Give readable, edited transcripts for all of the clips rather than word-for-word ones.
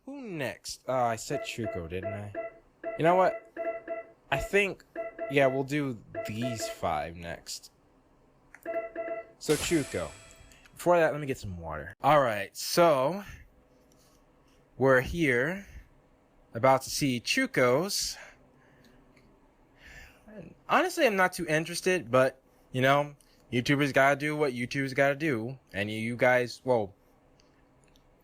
who next? I said Chuko, didn't I? You know what? I think, yeah, we'll do these 5 next. So, Chuko. Before that, let me get some water. Alright, so, we're here, about to see Chuko's. Honestly, I'm not too interested, but, you know, YouTubers gotta do what YouTubers gotta do. And you guys, well,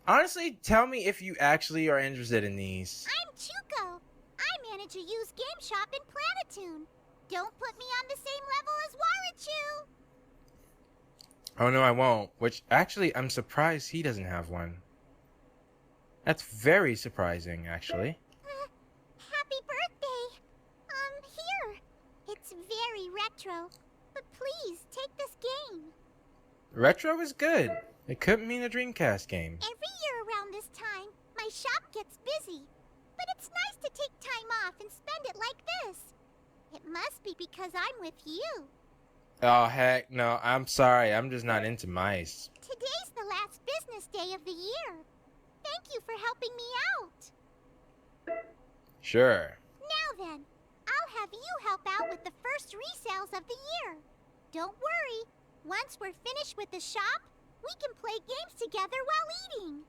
honestly, tell me if you actually are interested in these. I'm Chuko. I manage a used game shop in Planetoon. Don't put me on the same level as Warachu. Oh no, I won't. Which, actually, I'm surprised he doesn't have one. That's very surprising, actually. Happy birthday. Here. It's very retro. But please, take this game. Retro is good. It could mean a Dreamcast game. Every year around this time, my shop gets busy. But it's nice to take time off and spend it like this. It must be because I'm with you. Oh, heck no. I'm sorry. I'm just not into mice. Today's the last business day of the year. Thank you for helping me out. Sure. Now then, I'll have you help out with the first resales of the year. Don't worry. Once we're finished with the shop, we can play games together while eating.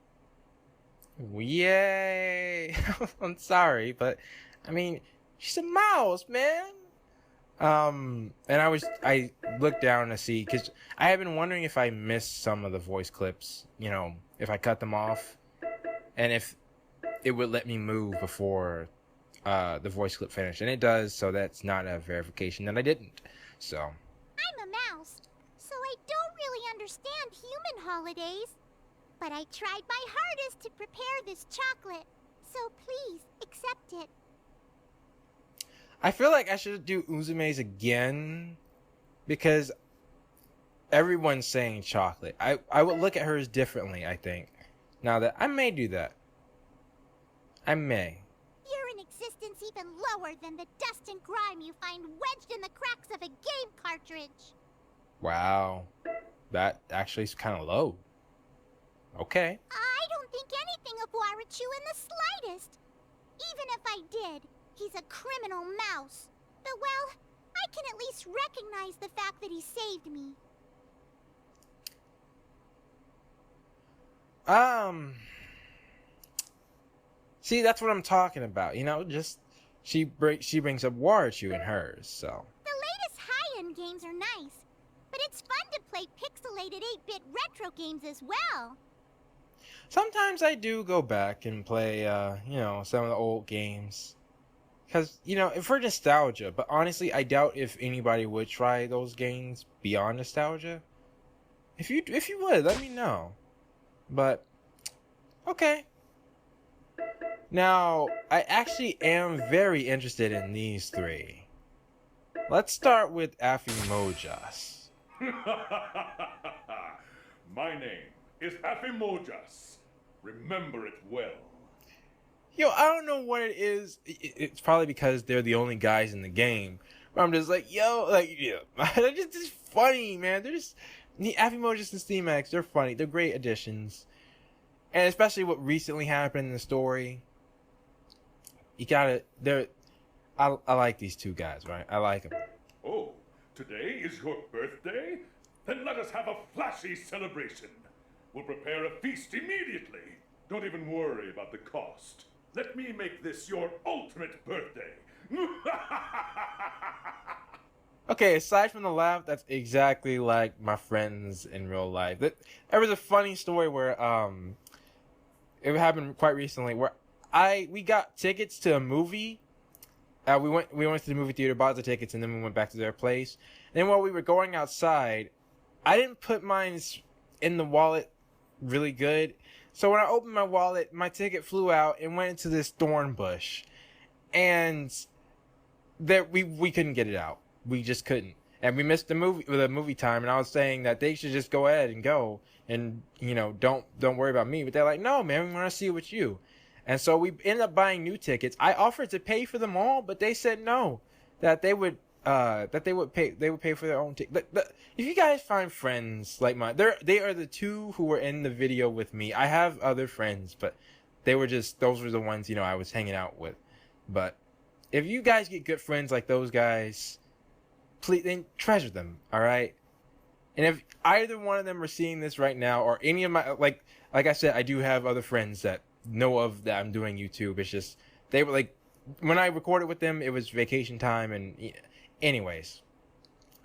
Yay! I'm sorry, but I mean, she's a mouse, man. And I looked down to see, because I have been wondering if I missed some of the voice clips, you know, if I cut them off, and if it would let me move before the voice clip finished, and it does, so that's not a verification that I didn't. So I'm a mouse, so I don't really understand human holidays. But I tried my hardest to prepare this chocolate, so please accept it. I feel like I should do Uzume's again, because everyone's saying chocolate. I would look at hers differently, I think. Now that I may do that. I may. You're in existence even lower than the dust and grime you find wedged in the cracks of a game cartridge. Wow. That actually is kind of low. Okay. I don't think anything of Warachu in the slightest. Even if I did, he's a criminal mouse. But well, I can at least recognize the fact that he saved me. See, that's what I'm talking about. You know, just she brings up Warachu in hers, so. The latest high-end games are nice, but it's fun to play pixelated 8-bit retro games as well. Sometimes I do go back and play, you know, some of the old games. Because, you know, for nostalgia. But honestly, I doubt if anybody would try those games beyond nostalgia. If you would, let me know. But, okay. Now, I actually am very interested in these 3. Let's start with Affimojas. My name is Affimojas. Remember it well. Yo, I don't know what it is. It's probably because they're the only guys in the game. But I'm just like, yo, like, yeah, they're just funny, man. They're just, the Affimojas and Steamax, they're funny. They're great additions. And especially what recently happened in the story. You gotta, I like these 2 guys, right? I like them. Oh, today is your birthday? Then let us have a flashy celebration. We'll prepare a feast immediately. Don't even worry about the cost. Let me make this your ultimate birthday. Okay, aside from the laugh, that's exactly like my friends in real life. There was a funny story where it happened quite recently where we got tickets to a movie. We went to the movie theater, bought the tickets, and then we went back to their place. And then while we were going outside, I didn't put mine in the wallet really good. So when I opened my wallet, my ticket flew out and went into this thorn bush. And there we couldn't get it out. We just couldn't. And we missed the movie time, and I was saying that they should just go ahead and go and, you know, don't worry about me. But they're like, "No, man, we want to see it with you." And so we ended up buying new tickets. I offered to pay for them all, but they said no, that they would pay for their own ticket. But if you guys find friends like mine, they are the 2 who were in the video with me. I have other friends, but those were the ones, I was hanging out with. But if you guys get good friends like those guys, please then treasure them, all right? And if either one of them are seeing this right now, or any of my like I said, I do have other friends that know of that I'm doing YouTube. It's just they were like, when I recorded with them, it was vacation time, and anyways,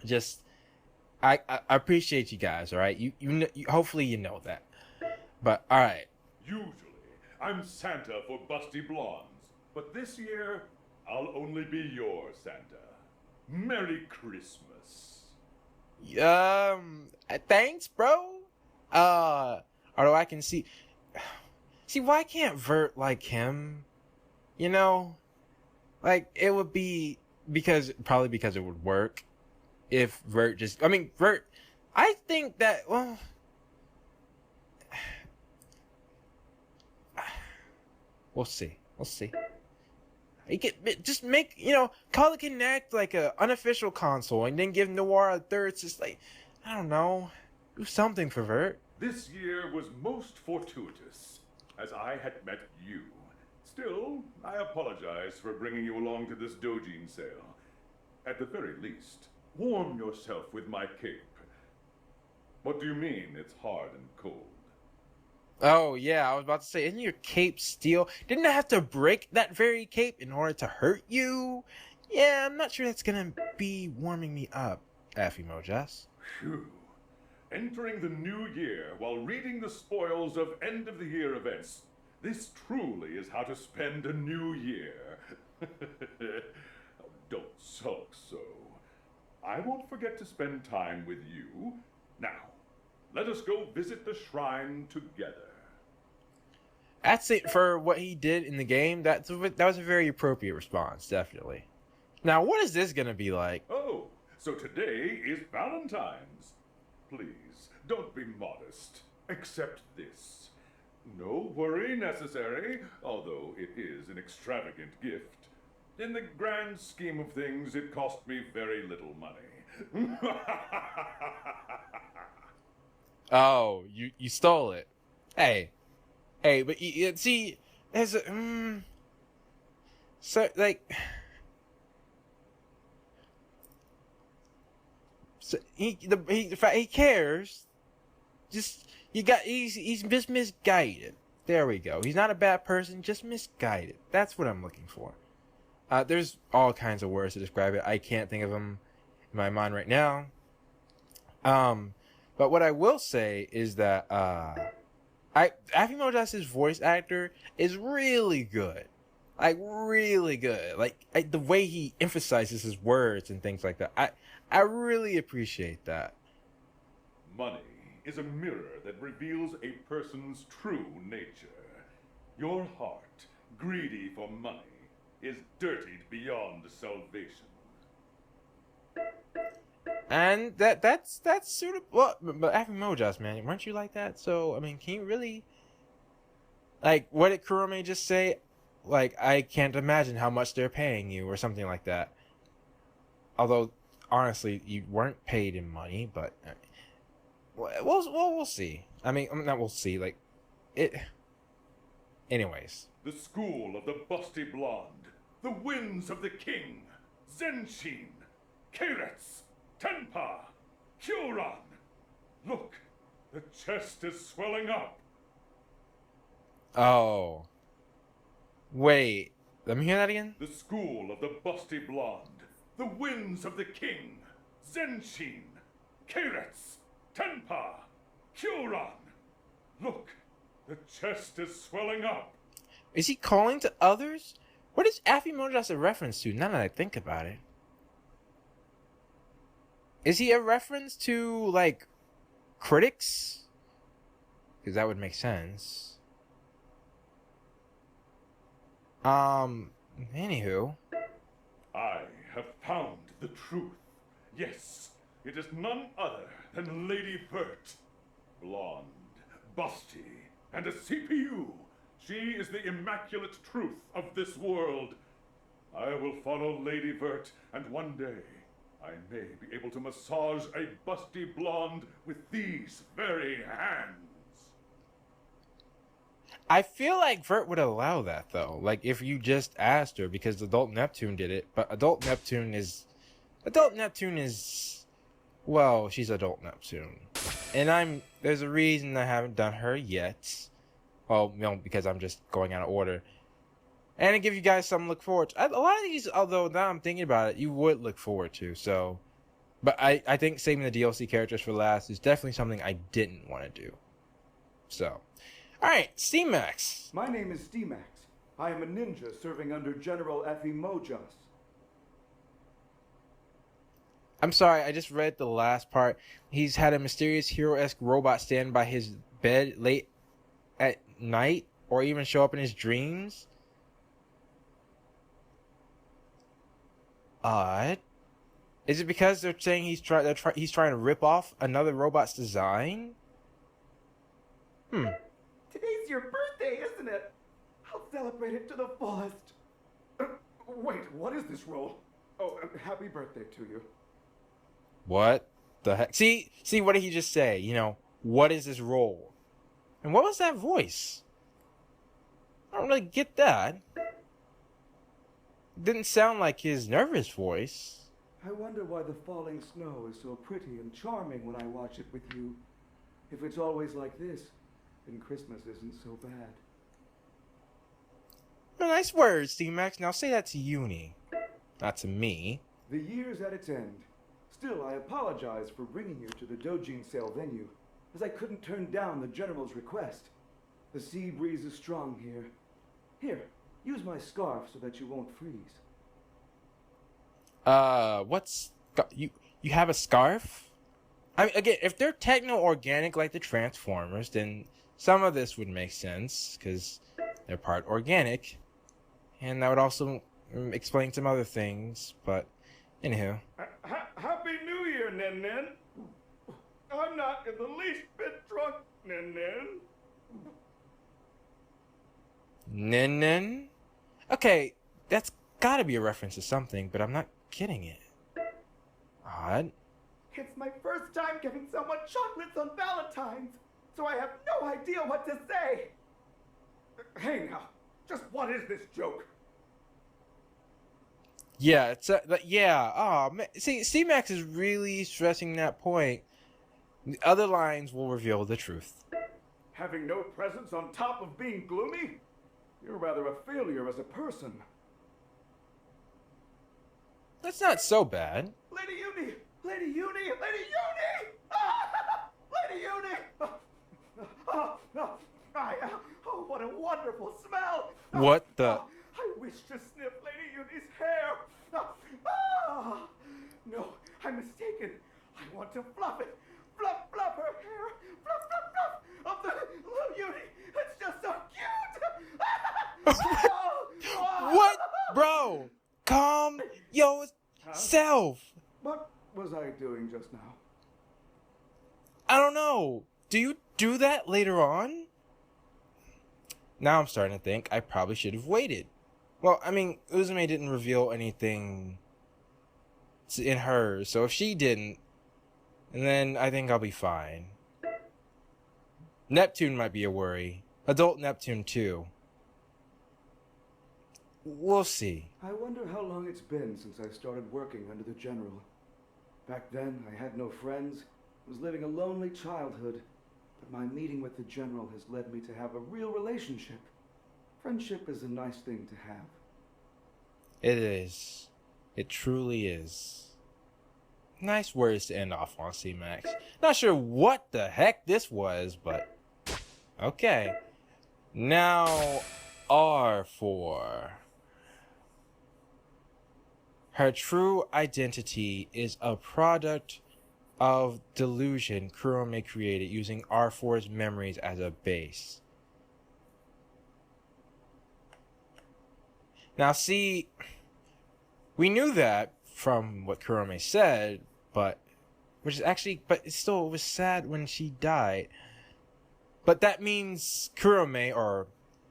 just I appreciate you guys. All right, you hopefully you know that. But all right. Usually, I'm Santa for busty blondes, but this year, I'll only be your Santa. Merry Christmas. Thanks, bro. Although I can see, why can't Vert like him? Like it would be probably because it would work if Vert Vert. I think that we'll see. You could just make, call it Connect like a unofficial console, and then give Noir a third. It's just like, I don't know, do something for Vert. This year was most fortuitous, as I had met you. Still, I apologize for bringing you along to this Dojin sale. At the very least, warm yourself with my cape. What do you mean it's hard and cold? Oh, yeah, I was about to say, isn't your cape steel? Didn't I have to break that very cape in order to hurt you? Yeah, I'm not sure that's gonna be warming me up, Affimojas. Phew. Entering the new year while reading the spoils of end-of-the-year events. This truly is how to spend a new year. Don't sulk so. I won't forget to spend time with you. Now, let us go visit the shrine together. That's it for what he did in the game. That was a very appropriate response, definitely. Now, what is this gonna be like? Oh, so today is Valentine's. Please, don't be modest. Accept this. No worry necessary, although it is an extravagant gift. In the grand scheme of things, it cost me very little money. Oh, you stole it. Hey, but see, there's a so like, so he cares. Just he's just misguided. There we go. He's not a bad person, just misguided. That's what I'm looking for. There's all kinds of words to describe it. I can't think of them in my mind right now. But what I will say is that Affimojas' voice actor is really good. Like really good. Like the way he emphasizes his words and things like that. I really appreciate that. Money is a mirror that reveals a person's true nature. Your heart, greedy for money, is dirtied beyond salvation. And that's suitable. Well, but Affimojas, man, weren't you like that? So I mean, can you really, like, what did Kurome just say? Like, I can't imagine how much they're paying you, or something like that. Although, honestly, you weren't paid in money, but we'll see. I mean, not we'll see. Like, it. Anyways. The school of the busty blonde, the winds of the king, Zenshin, Keiretsu, Tenpa, Huron. Look, the chest is swelling up. Oh. Wait. Let me hear that again. The school of the busty blonde, the winds of the king, Zenshin, Keiretsu, Tenpa, Huron. Look, the chest is swelling up. Is he calling to others? What is Affimojas a reference to, now that I think about it? Is he a reference to, like, critics? Because that would make sense. Anywho. I have found the truth. Yes, it is none other than Lady Vert. Blonde, busty, and a CPU. She is the immaculate truth of this world. I will follow Lady Vert, and one day I may be able to massage a busty blonde with these very hands. I feel like Vert would allow that though. Like if you just asked her, because Adult Neptune did it, but Adult Neptune is well, she's Adult Neptune. And there's a reason I haven't done her yet. Well, because I'm just going out of order. And to give you guys something to look forward to. A lot of these, although now I'm thinking about it, you would look forward to. So, but I think saving the DLC characters for last is definitely something I didn't want to do. So, alright, Steamax. My name is Steamax. I am a ninja serving under General Affimojas. I'm sorry, I just read the last part. He's had a mysterious hero-esque robot stand by his bed late at night, or even show up in his dreams. Odd. Is it because they're saying he's trying to rip off another robot's design? Today's your birthday, isn't it? I'll celebrate it to the fullest. Wait, what is this role? Oh, happy birthday to you. What the heck? See, what did he just say? You know, what is this role? And what was that voice? I don't really get that. It didn't sound like his nervous voice. I wonder why the falling snow is so pretty and charming when I watch it with you. If it's always like this, then Christmas isn't so bad. Well, nice words, Steamax. Now say that to Uni. Not to me. The year's at its end. Still, I apologize for bringing you to the Dojin sale venue, as I couldn't turn down the General's request. The sea breeze is strong here. Here, use my scarf so that you won't freeze. You have a scarf? I mean, again, if they're techno-organic like the Transformers, then some of this would make sense, because they're part organic. And that would also explain some other things, but anywho. Happy New Year, Nen Nen. I'm not in the least bit drunk, Nen Nen. Nen Nen? Okay, that's gotta be a reference to something, but I'm not getting it. Odd. It's my first time giving someone chocolates on Valentine's, so I have no idea what to say. Hey now, just what is this joke? Yeah, it's yeah. Oh man, see, Steamax is really stressing that point. The other lines will reveal the truth. Having no presents on top of being gloomy? You're rather a failure as a person. That's not so bad. Lady Uni! Lady Uni! Lady Uni! Ah! Lady Uni! Oh, what a wonderful smell! What the? I wish to sniff Lady Uni's hair. No, I'm mistaken. I want to fluff it. Fluff her hair. Fluff of the little Uni. It's just so cute. What? Bro, calm yourself. What was I doing just now? I don't know. Do you do that later on? Now I'm starting to think I probably should have waited. Well, I mean, Uzume didn't reveal anything in hers, so if she didn't, then I think I'll be fine. Neptune might be a worry. Adult Neptune, too. We'll see. I wonder how long it's been since I started working under the General. Back then, I had no friends, was living a lonely childhood, but my meeting with the General has led me to have a real relationship. Friendship is a nice thing to have. It is. It truly is. Nice words to end off on, C-Max. Not sure what the heck this was, but okay. Now, Arfoire. Her true identity is a product of delusion Kurome created using Arfoire's memories as a base. Now, see, we knew that from what Kurome said, but it still was sad when she died. But that means Kurome or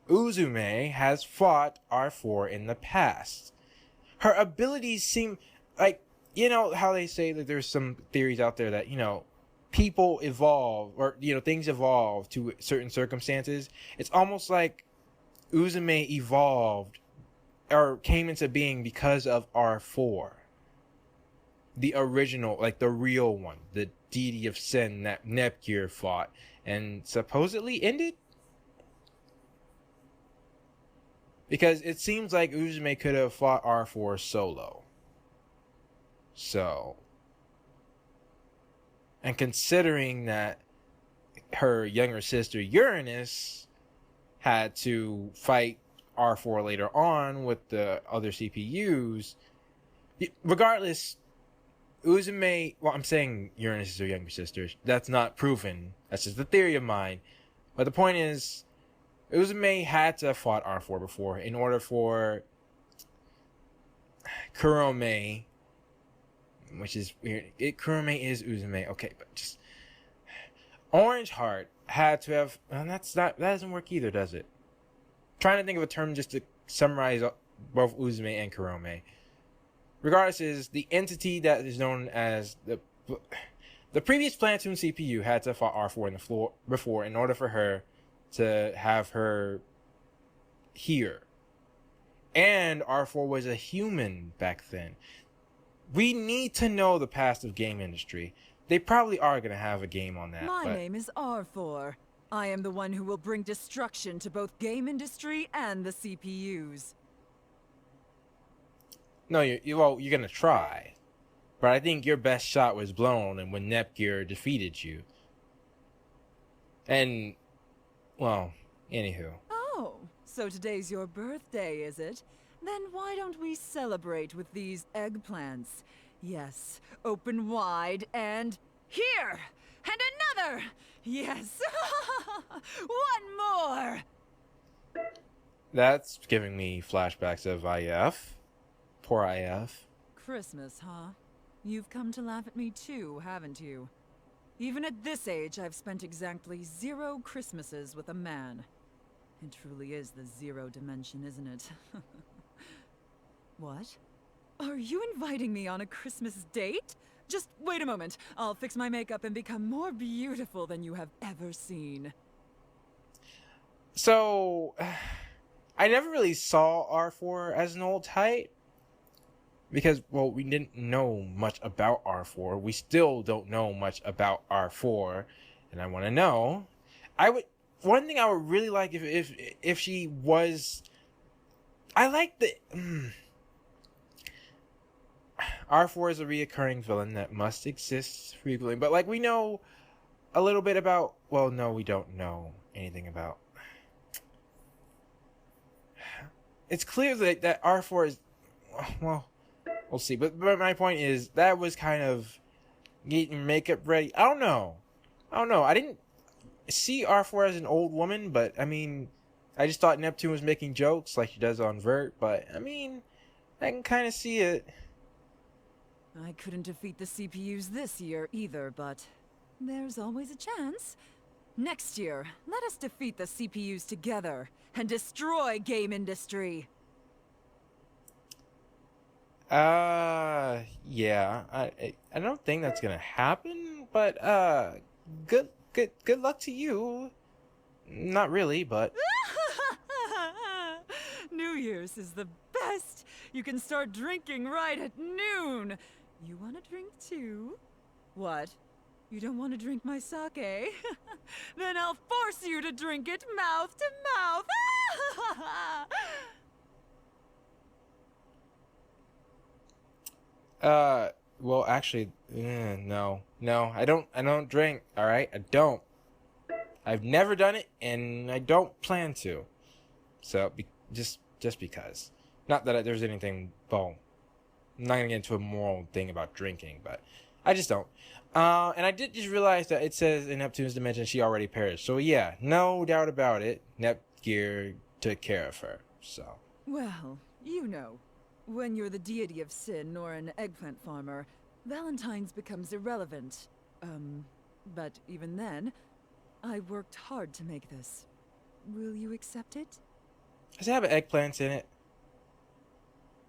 Uzume has fought Arfoire in the past. Her abilities seem like, you know how they say that there's some theories out there that, you know, people evolve, or things evolve to certain circumstances, it's almost like Uzume evolved or came into being because of R4, the original, like the real one, the deity of sin that Nepgear fought and supposedly ended. Because it seems like Uzume could have fought R4 solo. So, and considering that her younger sister Uranus had to fight R4 later on with the other CPUs, regardless, Uzume, well, I'm saying Uranus is her younger sister. That's not proven. That's just a theory of mine. But the point is, Uzume had to have fought R4 before in order for Kurome, which is weird. Kurome is Uzume. Okay, but just Orange Heart had to have, and that doesn't work either, does it? Trying to think of a term just to summarize both Uzume and Kurome. Regardless, is the entity that is known as the previous Platoon CPU had to have fought R4 in the floor before in order for her to have her here. And R4 was a human back then. We need to know the past of game industry. They probably are going to have a game on that. My name is Arfoire. I am the one who will bring destruction to both game industry and the CPUs. No, you're going to try. But I think your best shot was blown and when Nepgear defeated you. And, well, anywho. Oh, so today's your birthday, is it? Then why don't we celebrate with these eggplants? Yes, open wide and here! And another! Yes! One more! That's giving me flashbacks of IF. Poor IF. Christmas, huh? You've come to laugh at me too, haven't you? Even at this age, I've spent exactly 0 Christmases with a man. It truly is the 0 dimension, isn't it? What? Are you inviting me on a Christmas date? Just wait a moment. I'll fix my makeup and become more beautiful than you have ever seen. So, I never really saw R4 as an old type. Because, well, we didn't know much about R4. We still don't know much about R4. And I want to know. One thing I would really like if she was... I like the... R4 is a reoccurring villain that must exist frequently. But, like, we know a little bit about... Well, no, we don't know anything about... It's clear that R4 is... Well... We'll see. But my point is, that was kind of getting makeup ready. I don't know. I didn't see R4 as an old woman, but, I mean, I just thought Neptune was making jokes like she does on Vert. But, I mean, I can kind of see it. I couldn't defeat the CPUs this year either, but there's always a chance. Next year, let us defeat the CPUs together and destroy game industry. Yeah, I don't think that's gonna happen, but, good luck to you. Not really, but... New Year's is the best! You can start drinking right at noon! You want a drink too? What? You don't want to drink my sake? Then I'll force you to drink it mouth to mouth! Well, actually, no, I don't drink, alright? I don't. I've never done it, and I don't plan to. So, just because. Not that there's anything, well, I'm not gonna get into a moral thing about drinking, but I just don't. And I did just realize that it says in Neptune's dimension she already perished. So yeah, no doubt about it, Nepgear took care of her, so. Well, you know. When you're the deity of sin or an eggplant farmer, Valentine's becomes irrelevant. But even then, I worked hard to make this. Will you accept it? Does it have eggplants in it?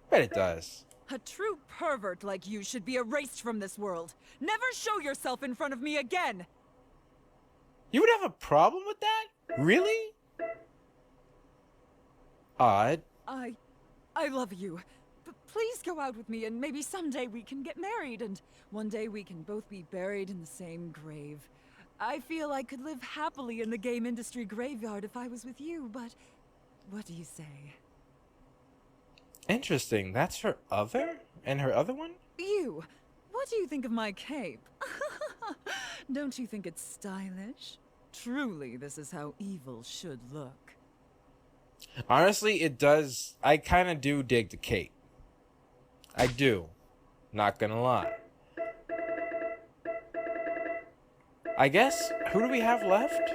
I bet it does. A true pervert like you should be erased from this world. Never show yourself in front of me again! You would have a problem with that? Really? Odd. I love you. But please go out with me and maybe someday we can get married and one day we can both be buried in the same grave. I feel I could live happily in the game industry graveyard if I was with you, but what do you say? Interesting. That's her other? And her other one? You, what do you think of my cape? Don't you think it's stylish? Truly, this is how evil should look. Honestly, it does. I kind of do dig the cape. I do. Not gonna lie. I guess, who do we have left?